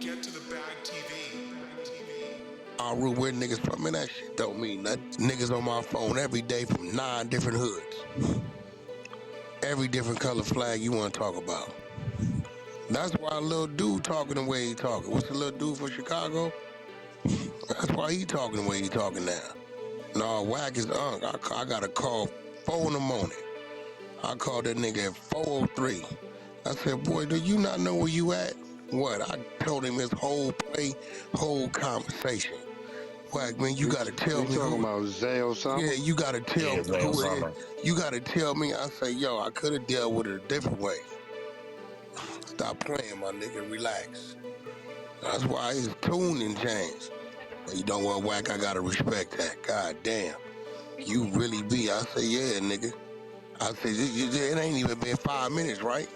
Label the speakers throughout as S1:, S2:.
S1: Get to the bag TV.
S2: I root where niggas from, man, that shit don't mean nothing. Niggas on my phone every day from 9 different hoods. Every different color flag you want to talk about. That's why a little dude talking the way he talking. What's the little dude from Chicago? That's why he talking the way he talking now. No, Wack is I got a call 4 in the morning. I called that nigga at 4:03. I said, boy, do you not know where you at? What? I told him his whole play, whole conversation. Wack, man, you
S3: You,
S2: gotta tell
S3: you
S2: me
S3: talking
S2: who.
S3: about Zay
S2: Yeah,
S3: Osama?
S2: you gotta tell
S4: Yeah,
S2: me
S4: Zay
S2: who it is.
S4: Osama.
S2: You gotta tell me. I say, yo, I could have dealt with it a different way. Stop playing, my nigga. Relax. That's why his tuning changed. But you know what, Wack? I gotta respect that. God damn. You really be. I say, yeah, nigga. I say, it ain't even been 5 minutes, right?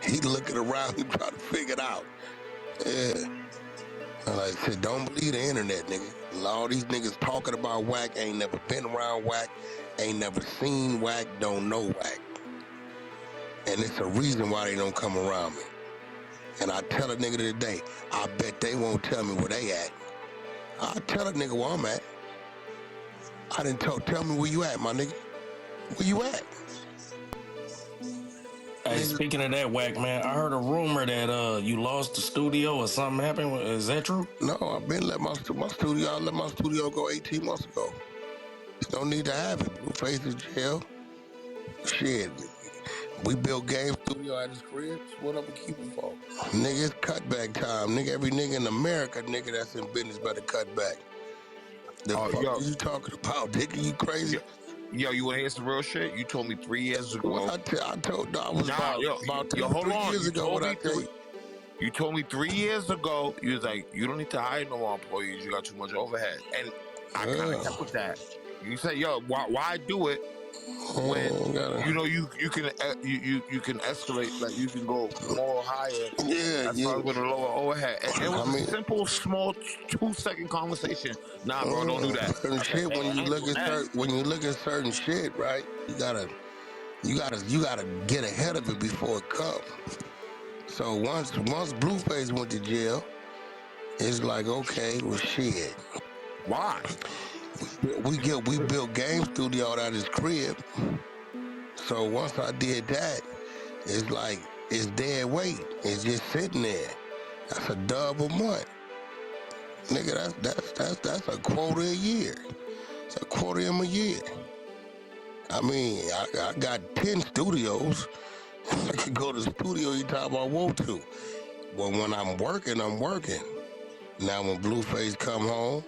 S2: He looking around and trying to figure it out. Yeah. And like I said, don't believe the internet, nigga. All these niggas talking about Wack ain't never been around Wack, ain't never seen Wack, don't know Wack. And it's a reason why they don't come around me. And I tell a nigga today, I bet they won't tell me where they at. I tell a nigga where I'm at. I didn't tell me where you at, my nigga. Where you at?
S4: Hey,
S2: Nigga,
S4: speaking of that, Whack man, I heard a rumor that you lost the studio or something happened. Is that true?
S2: no, I've been my studio. I let my studio go 18 months ago. No need to have it. Blueface is jail. Shit. We built game studio at his crib. So what I'm gonna keep it for? Nigga, it's cutback time. Nigga, every nigga in America, nigga, that's in business better cut back. The
S1: Oh,
S2: fuck are you talking about, nigga? You
S1: yo,
S2: crazy?
S1: you want to hear some real shit? You told me 3 years
S2: What
S1: ago.
S2: I told I was
S1: Nah,
S2: about
S1: yo, hold
S2: 3 years
S1: on.
S2: ago. What I tell you?
S1: You told me 3 years ago. You was like, you don't need to hire no more employees. You got too much overhead, and I kind of kept
S2: Yeah.
S1: with that. You said, yo, why do it when
S2: Gotta,
S1: you can you can escalate, like you can go more higher
S2: yeah,
S1: as far
S2: yeah.
S1: as with a lower overhead. And it
S2: I
S1: was a
S2: mean,
S1: simple, small 2-second conversation. Nah, bro, don't do that.
S2: certain
S1: I said,
S2: shit.
S1: hey, I ain't doing that.
S2: When you look at certain shit, right? You gotta get ahead of it before it comes. So once Blueface went to jail, it's like, okay, well, shit.
S1: Why?
S2: We built game studio out of his crib. So once I did that, it's like it's dead weight. It's just sitting there. That's a dub a month, nigga. That's a quarter a year. It's a quarter of a year. I mean, I got 10 studios. I can go to the studio anytime I want to. But when I'm working, I'm working. Now when Blueface come home,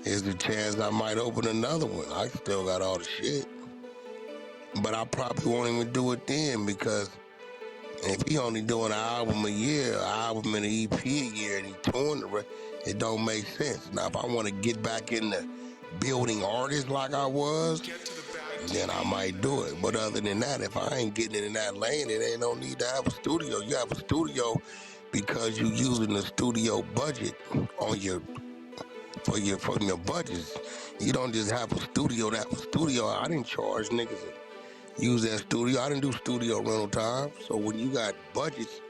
S2: there's a chance I might open another one. I still got all the shit. But I probably won't even do it then because if he only doing an album a year, an album and an EP a year, and he touring the rest, it don't make sense. Now, if I want to get back into building artists like I was,
S1: Get to the bag
S2: then I might do it. But other than that, if I ain't getting in that lane, it ain't no need to have a studio. You have a studio because you using the studio budget on your from your budgets. You don't just have a studio. That studio, I didn't charge niggas to use that studio. I didn't do studio rental time. So when you got budgets,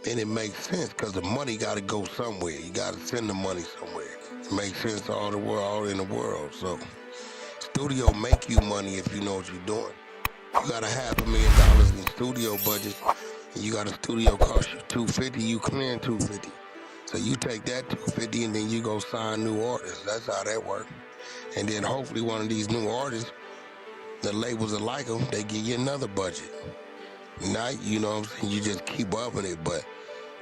S2: then it makes sense because the money got to go somewhere. You got to send the money somewhere. It makes sense to all in the world. So studio make you money if you know what you're doing. You got $500,000 in studio budget, and you got a studio cost you 250. You clearing 250. So you take that 250 and then you go sign new artists. That's how that works. And then hopefully one of these new artists, the labels that like them, they give you another budget. Now, you know what I'm saying, you just keep upping it, but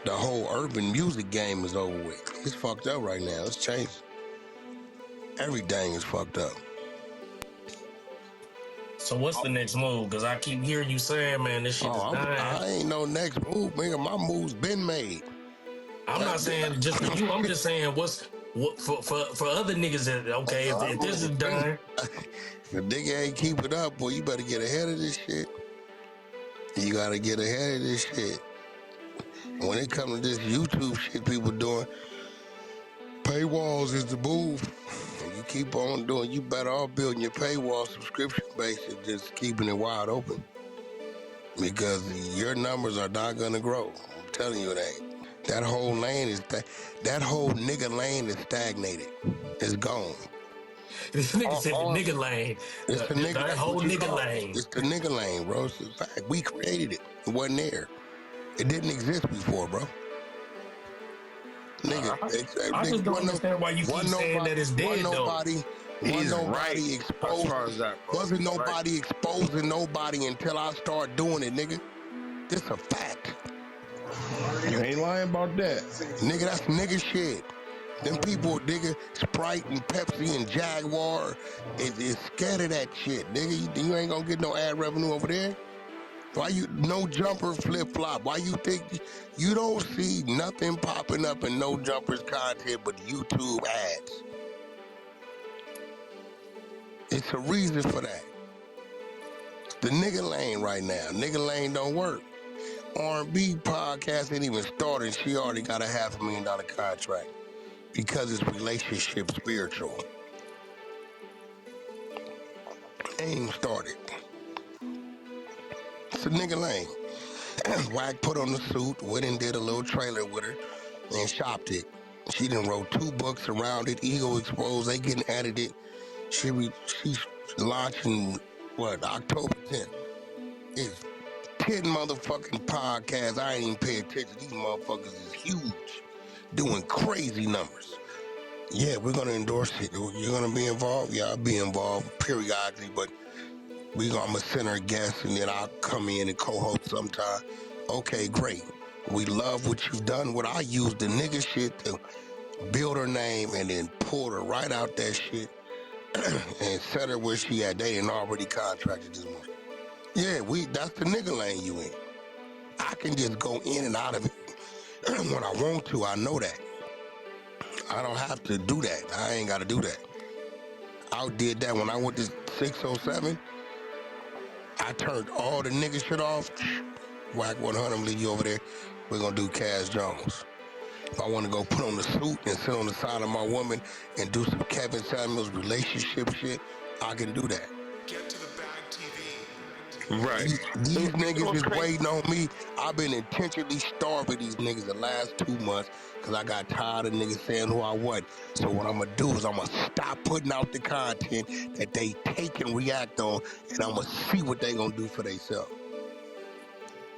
S2: the whole urban music game is over with. It's fucked up right now. It's changing. Everything is fucked up.
S4: So what's the next move? Because I keep hearing you saying, man, this shit is dying.
S2: I ain't no next move, nigga. My move's been made.
S4: I'm not saying just for you. I'm just saying what for other niggas that okay, if this is dying,
S2: If a nigga ain't keep it up, boy, you better get ahead of this shit. You gotta get ahead of this shit. When it comes to this YouTube shit people doing, paywalls is the move. And you keep on doing, you better off building your paywall subscription base and just keeping it wide open. Because your numbers are not gonna grow. telling you it ain't. That whole lane is that whole nigga lane is stagnated. It's gone.
S4: This nigga said the nigga lane.
S2: It's the nigga.
S4: That
S2: That's
S4: whole
S2: what you
S4: nigga
S2: call it.
S4: lane.
S2: It's the nigga lane, bro. It's a fact. We created it. It wasn't there. It didn't exist before, bro. Nigga,
S4: I just don't understand why you keep saying that it's dead though.
S1: He's right as
S2: exposed.
S1: far as that, bro.
S2: Wasn't
S1: He's
S2: nobody
S1: right.
S2: exposing nobody until I start doing it, nigga. This a fact.
S3: You ain't lying about that.
S2: Nigga, that's nigga shit. Them people, nigga, Sprite and Pepsi and Jaguar is scared of that shit. Nigga, you ain't gonna get no ad revenue over there. Why you, no jumper flip flop? Why you think you don't see nothing popping up in no jumpers content but YouTube ads? It's a reason for that. The nigga lane right now. Nigga lane don't work. R&B podcast ain't even started. She already got a $500,000 contract because it's relationship spiritual. Ain't even started. It's a nigga lane. Wack put on the suit, went and did a little trailer with her, and shopped it. She done wrote 2 books around it. Ego Exposed. They getting edited. She's launching October 10th. It's 10 motherfucking podcasts. I ain't even pay attention. These motherfuckers is huge, doing crazy numbers. Yeah, we're gonna endorse it. You're gonna be involved. Yeah, I'll be involved periodically, but I'm gonna send her guests, and then I'll come in and co-host sometime. Okay, great. We love what you've done. What I used the nigga shit to build her name and then pulled her right out that shit and set her where she at. They didn't already contracted this month. Yeah, that's the nigga lane you in. I can just go in and out of it when I want to. I know that. I don't have to do that. I ain't got to do that. I did that when I went to 607. I turned all the nigga shit off. Wack 100, leave you over there. We're going to do Cass Jones. If I want to go put on the suit and sit on the side of my woman and do some Kevin Samuels relationship shit, I can do that.
S5: Get to the bag TV.
S1: Right.
S2: These niggas is
S1: crazy.
S2: waiting on me. I've been intentionally starving these niggas the last 2 months because I got tired of niggas saying who I was. So what I'm going to do is I'm going to stop putting out the content that they take and react on, and I'm going to see what they going to do for themselves.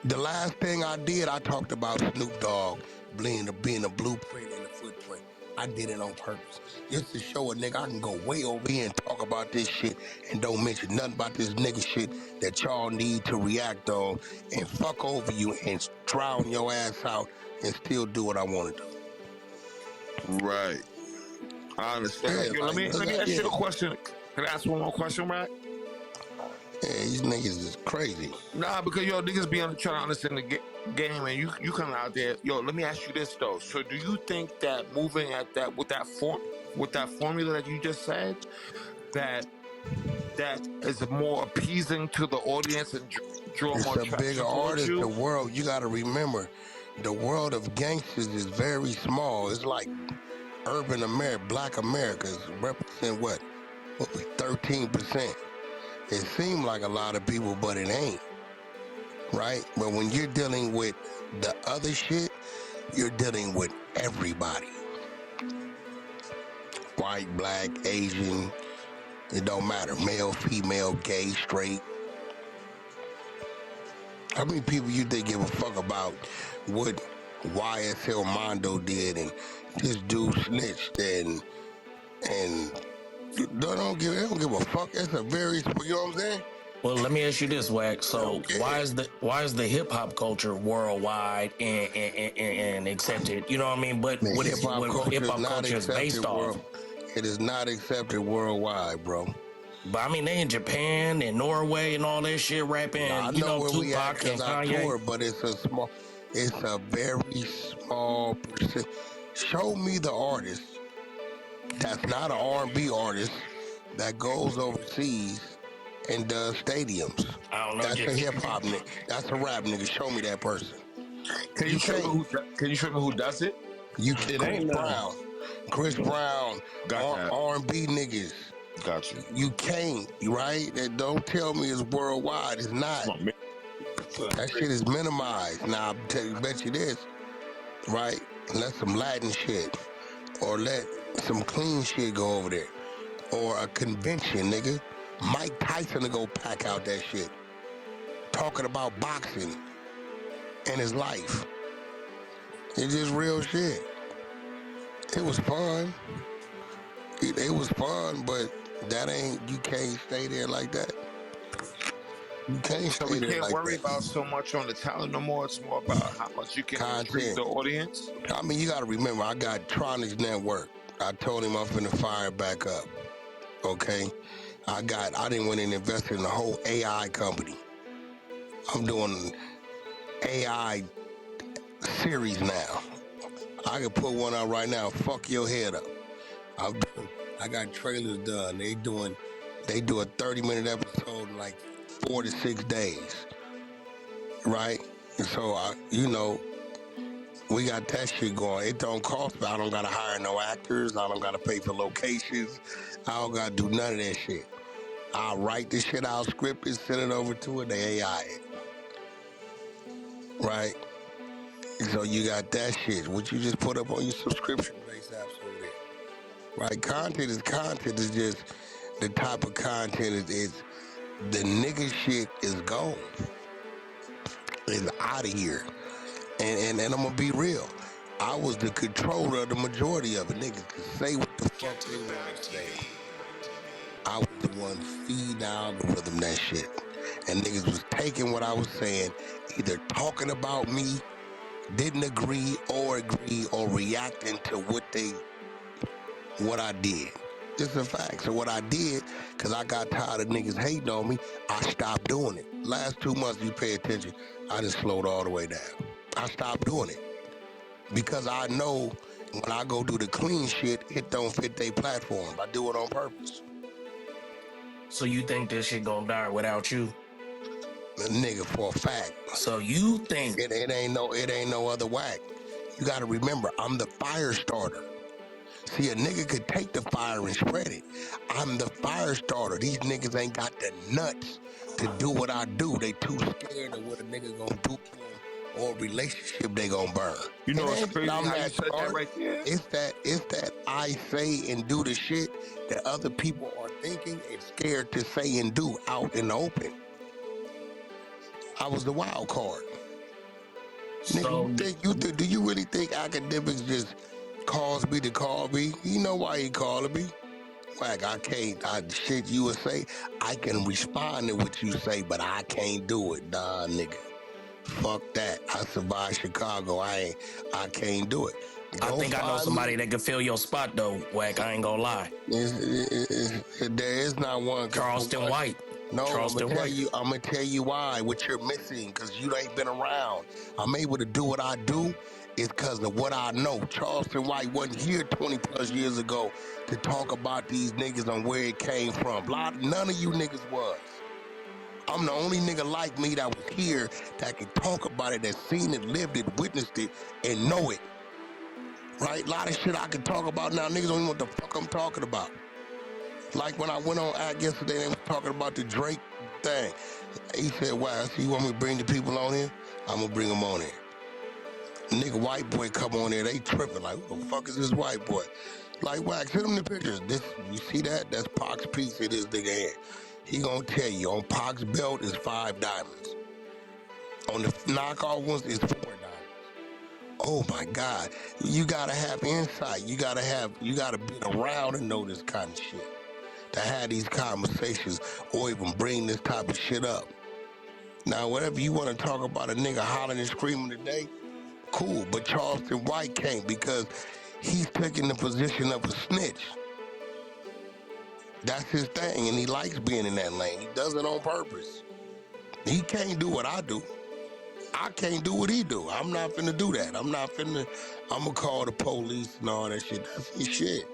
S2: The last thing I did, I talked about Snoop Dogg being a blueprint and a footprint. I did it on purpose. Just to show a nigga I can go way over here and talk about this shit and don't mention nothing about this nigga shit that y'all need to react on and fuck over you and drown your ass out and still do what I want to do.
S1: Right. I understand.
S2: Yeah,
S1: Yo, let me ask you a question. Can I ask one more question, right?
S2: Yeah, these niggas is crazy.
S1: Nah, because niggas be trying to understand the game, and you come out there. Yo, let me ask you this though. So, do you think that moving at that with that formula that you just said, that is more appeasing to the audience and draw more
S2: It's a bigger
S1: traction towards
S2: artist.
S1: you?
S2: The world, you got to remember, the world of gangsters is very small. It's like urban America, black Americans represent what 13%. It seemed like a lot of people, but it ain't, right? But when you're dealing with the other shit, you're dealing with everybody. White, black, Asian, it don't matter. Male, female, gay, straight. How many people you think give a fuck about what YSL Mondo did and this dude snitched and they don't give a fuck. It's a very, you know what I'm saying?
S4: Well, let me ask you this, Wack. So why is the hip hop culture worldwide and accepted? You know what I mean? But
S2: Man,
S4: what
S2: hip
S4: hip-hop culture is based off?
S2: It is not accepted worldwide, bro.
S4: But I mean, they in Japan and Norway and all that shit rapping.
S2: Now, I know where we at
S4: Tupac
S2: because
S4: and
S2: I
S4: Kanye.
S2: tour, but it's a very small percent. Show me the artist that's not an R&B artist that goes overseas and does stadiums.
S4: I don't know.
S2: That's a hip hop nigga. That's a rap nigga. Show me that person.
S1: Can you show me who does it?
S2: Chris Brown,
S1: Got that.
S2: R&B niggas.
S1: Got you.
S2: You can't, right? And don't tell me it's worldwide. It's not. That shit is minimized. Now, bet you this, right? Let some Latin shit or let some clean shit go over there. Or a convention, nigga. Mike Tyson to go pack out that shit. Talking about boxing and his life. It's just real shit. It was fun. It was fun, but you can't stay there like that. You can't
S1: So we
S2: stay there
S1: can't
S2: like
S1: worry about
S2: that.
S1: so much on the talent no more. It's more about how much you can intrigue
S2: Content.
S1: the audience.
S2: I mean, you got to remember, I got Tronics Network. I told him I'm finna fire back up. Okay? I didn't went and invested in the whole AI company. I'm doing AI series now. I can put one out right now. Fuck your head up. I got trailers done. They do a 30-minute episode in like 4 to 6 days, right? And so we got that shit going. It don't cost me. I don't gotta hire no actors. I don't gotta pay for locations. I don't gotta do none of that shit. I'll write this shit out, script it, send it over to it, they AI it. Right? So you got that shit, which you just put up on your subscription-based apps over there. Right? Content is content. Is just the type of content is the nigga shit is gone. It's out of here. And I'm gonna be real. I was the controller of the majority of it. Niggas could say what the fuck they want to say. I was the one feeding the algorithm that shit. And niggas was taking what I was saying, either talking about me, didn't agree, or reacting to what I did. It's a fact. So what I did, because I got tired of niggas hating on me, I stopped doing it. Last 2 months, you pay attention, I just slowed all the way down. I stopped doing it. Because I know when I go do the clean shit, it don't fit their platform. I do it on purpose.
S4: So you think this shit gonna die without you?
S2: Nigga, for a fact.
S4: So you think
S2: it ain't no other Wack. You gotta remember, I'm the fire starter. See, a nigga could take the fire and spread it. I'm the fire starter. These niggas ain't got the nuts to do what I do. They too scared of what a nigga gonna do to them or a relationship they gonna burn.
S1: You know,
S2: It
S1: it's
S2: ain't that
S1: crazy
S2: I'm
S1: how you
S2: that
S1: said that
S2: smart.
S1: right there.
S2: It's that I say and do the shit that other people are thinking and scared to say and do out in the open. I was the wild card.
S4: so?
S2: Nigga, do you really think academics just calls me to call me? You know why he calling me? Wack, shit you would say, I can respond to what you say, but I can't do it. Nah, nigga. Fuck that. I survived Chicago. I can't do it.
S4: I
S2: Go
S4: think I know
S2: find
S4: somebody
S2: me.
S4: that can fill your spot though, Wack. I ain't gonna lie.
S2: There is not one.
S4: Charleston White.
S2: No,
S4: Charleston White.
S2: I'm gonna tell you why. What you're missing, because you ain't been around. I'm able to do what I do is because of what I know. Charleston White wasn't here 20 plus years ago to talk about these niggas and where it came from. None of you niggas was. I'm the only nigga like me that was here that can talk about it, that seen it, lived it, witnessed it, and know it. Right? A lot of shit I can talk about now. Niggas don't even know what the fuck I'm talking about. Like when I went on act yesterday, they was talking about the Drake thing. He said, wow, so you want me to bring the people on here? I'm gonna bring them on here. Nigga, white boy come on here, they tripping. Like, who the fuck is this white boy? Like, Wax, send him the pictures. You see that? That's Pac's piece in his nigga hand. He gonna tell you, on Pac's belt is 5 diamonds. On the knockoff ones is 4 diamonds. Oh my God. You gotta have insight. You gotta be around and know this kind of shit. To have these conversations or even bring this type of shit up. Now, whatever you want to talk about a nigga hollering and screaming today, cool. But Charleston White can't because he's taking the position of a snitch. That's his thing, and he likes being in that lane. He does it on purpose. He can't do what I do. I can't do what he do. I'm not finna do that. I'm gonna call the police and all that shit. That's his shit.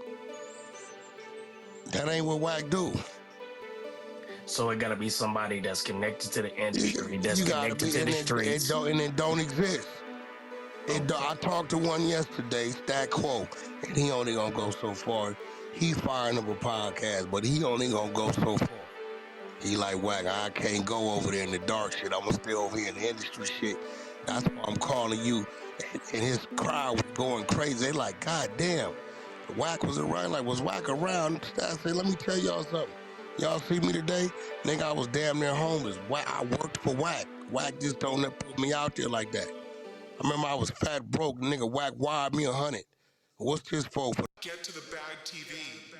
S2: That ain't what Wack do.
S4: So it gotta be somebody that's connected to the industry, that's
S2: You gotta
S4: connected
S2: be,
S4: to
S2: and
S4: the
S2: it
S4: streets.
S2: don't exist. I talked to one yesterday, Stat Quo, and he only gonna go so far. He's firing up a podcast, but he only gonna go so far. He like, Wack, I can't go over there in the dark shit. I'ma stay over here in the industry shit. That's why I'm calling you. And his crowd was going crazy. They like, God damn. Wack was around. Like, was Wack around? I said, let me tell y'all something. Y'all see me today? Nigga, I was damn near homeless. I worked for Wack. Wack just don't put me out there like that. I remember I was fat broke. Nigga, Wack wired me 100. What's this for?
S5: Get to the Bag TV.